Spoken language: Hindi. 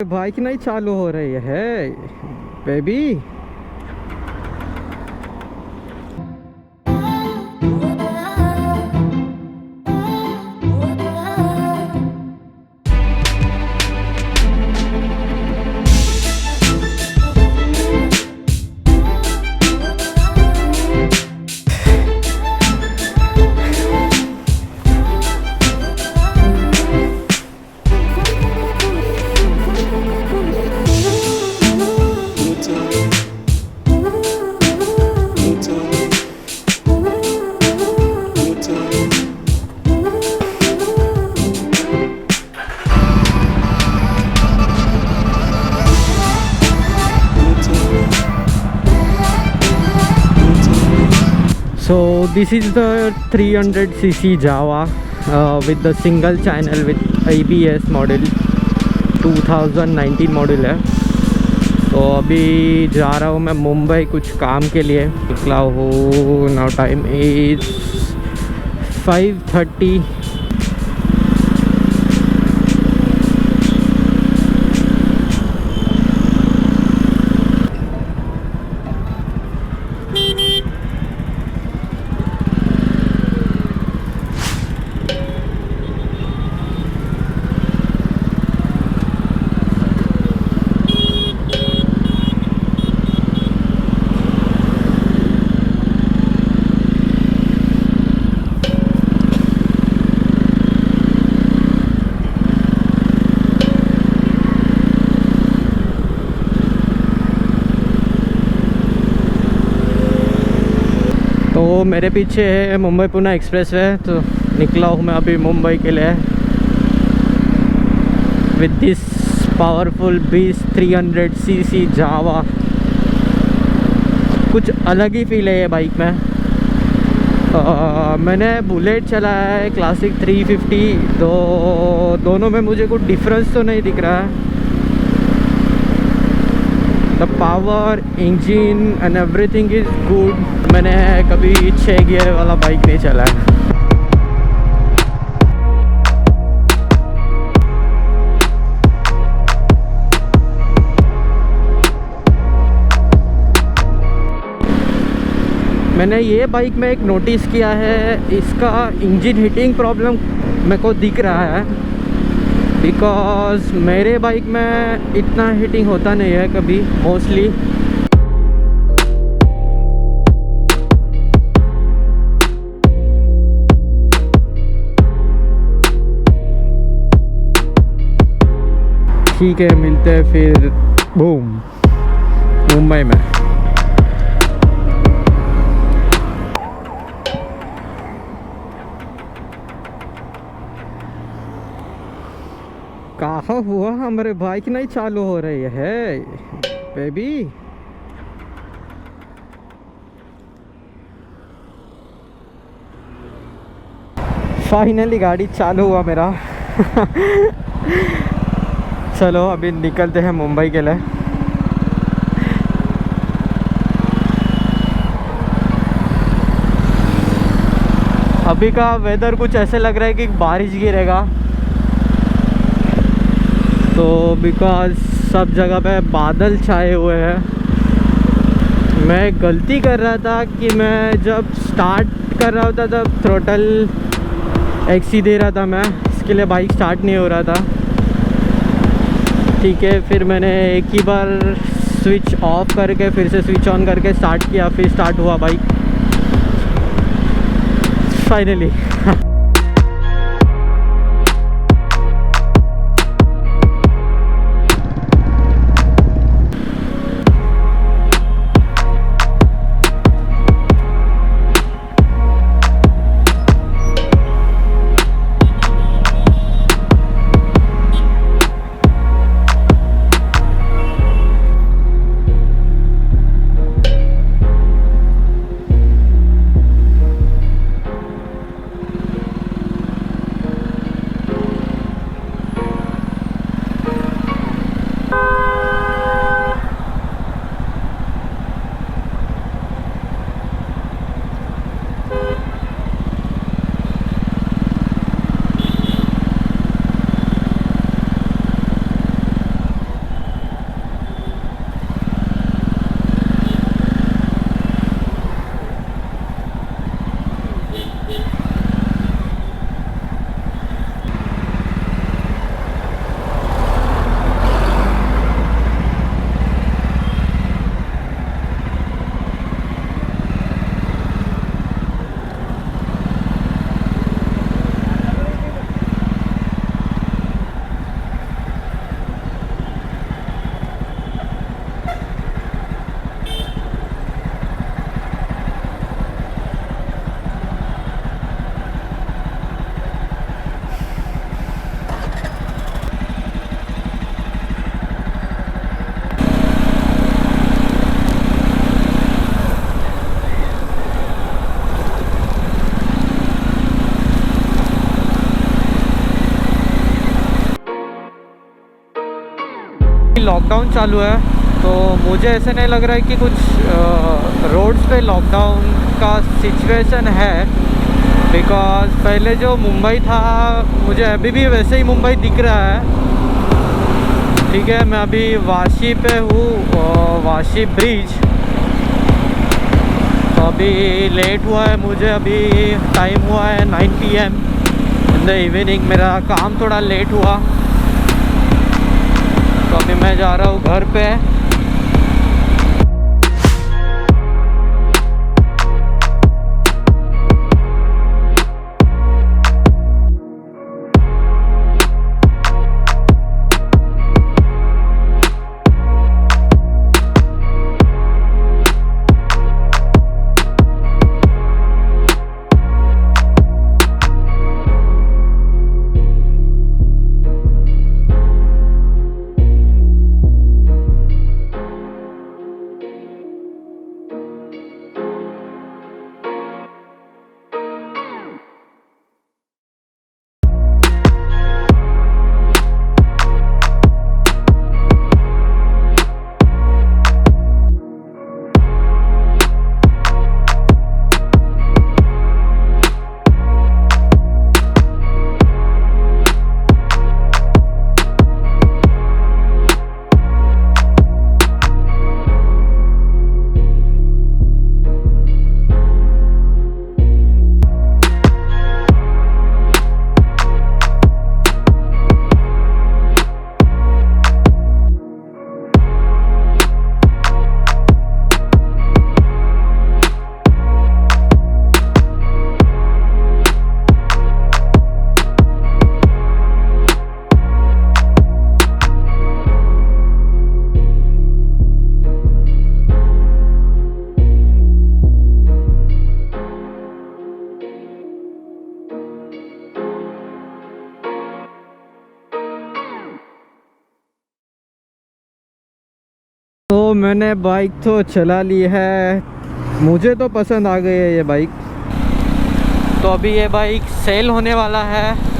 बाइक नहीं चालू हो रही है baby. So this is the 300cc Jawa with the single channel with ABS model 2019 model है। तो अभी जा रहा हूँ मैं मुंबई कुछ काम के लिए निकला हूँ। Now time is 5:30। तो मेरे पीछे है मुंबई पुणे एक्सप्रेस वे। तो निकला हूँ मैं अभी मुंबई के लिए विद दिस पावरफुल बीस 300cc जावा। कुछ अलग ही फील है ये बाइक में। मैंने बुलेट चलाया है क्लासिक 350। दोनों में मुझे कुछ डिफरेंस तो नहीं दिख रहा है। The power engine and everything is good. मैंने कभी 6 गियर वाला बाइक नहीं चलाया। मैंने ये बाइक में एक नोटिस किया है, इसका इंजन हीटिंग प्रॉब्लम मेरे को दिख रहा है। बिकॉज मेरे बाइक में इतना हीटिंग होता नहीं है कभी मोस्टली। ठीक है, मिलते हैं फिर बूम मुंबई में। कहाँ हुआ हमारे बाइक नहीं चालू हो रही है बेबी। फाइनली गाड़ी चालू हुआ मेरा। चलो अभी निकलते हैं मुंबई के लिए। अभी का वेदर कुछ ऐसे लग रहा है कि बारिश गिरेगा। तो बिकॉज सब जगह पे बादल छाए हुए हैं। मैं गलती कर रहा था कि मैं जब स्टार्ट कर रहा होता तब थ्रोटल एक्सी दे रहा था मैं, इसके लिए बाइक स्टार्ट नहीं हो रहा था। ठीक है, फिर मैंने एक ही बार स्विच ऑफ करके फिर से स्विच ऑन करके स्टार्ट किया, फिर स्टार्ट हुआ बाइक फाइनली। लॉकडाउन चालू है, तो मुझे ऐसे नहीं लग रहा है कि कुछ रोड्स पे लॉकडाउन का सिचुएशन है। बिकॉज़ पहले जो मुंबई था, मुझे अभी भी वैसे ही मुंबई दिख रहा है। ठीक है, मैं अभी वाशी पे हूँ, वाशी ब्रिज। तो अभी लेट हुआ है मुझे, अभी टाइम हुआ है 9 PM इन द इवनिंग। मेरा काम थोड़ा लेट हुआ, तो अभी मैं जा रहा हूँ घर पे। तो मैंने बाइक तो चला ली है, मुझे तो पसंद आ गई है ये बाइक। तो अभी ये बाइक सेल होने वाला है।